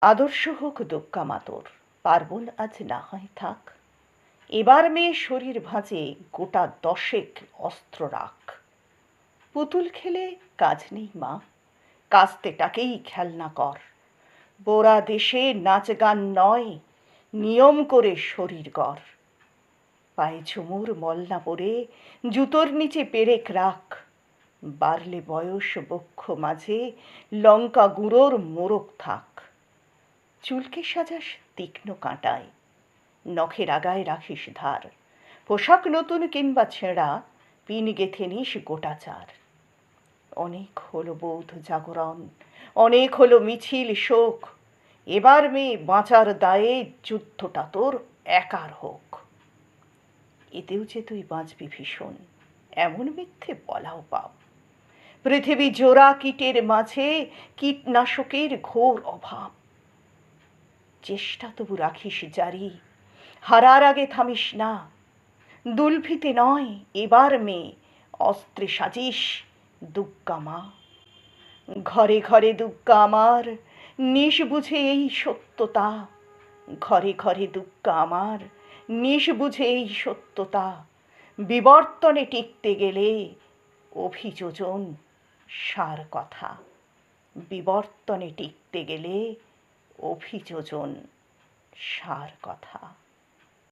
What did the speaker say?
আদর্শ হোক দোক্কা মাতর, পার্বণ আজ না হয় থাক। এবার মেয়ে শরীর ভাঁজে গোটা দশেক অস্ত্র রাখ। পুতুল খেলে কাজ নেই মা, কাস্তেটাকেই খেলনা কর। বোরা দেশে নাচ গান নয়, নিয়ম করে শরীর গড়। পায়ে ঝুমুর মলনা পরে জুতোর নিচে পেরেক রাখ। বাড়লে বয়স বক্ষ মাঝে লঙ্কা গুঁড়োর মোড়ক থাক। চুলকে সাজাস তীক্ষ্ণ কাঁটায়, নখের আগায় রাখিস ধার। পোশাক নতুন কিংবা ছেঁড়া, পিন গেথে নিস গোটা চার। অনেক হলো বৌদ্ধ জাগরণ, অনেক হলো মিছিল শোক। এবার মেয়ে বাঁচার দায়ে যুদ্ধটা তোর একার হোক। এতেও যে তুই বাঁচবি ভীষণ, এমন মিথ্যে বলাও পাপ। পৃথিবী জোড়া কীটের মাঝে কীটনাশকের ঘোর অভাব। চেষ্টা তবু রাখিস জারি, হারার আগে থামিস না। দুলফিতে নয় এবার মেয়ে, অস্ত্রে সাজিস দুগ্গা মা। ঘরে ঘরে দুগ্গা আমার, নিশ বুঝে এই সত্যতা। ঘরে ঘরে দুগ্গা আমার, নিশ বুঝে এই সত্যতা। বিবর্তনে টিকতে গেলে অভিযোজন সার কথা। বিবর্তনে টিকতে গেলে অভিযোজন সার কথা।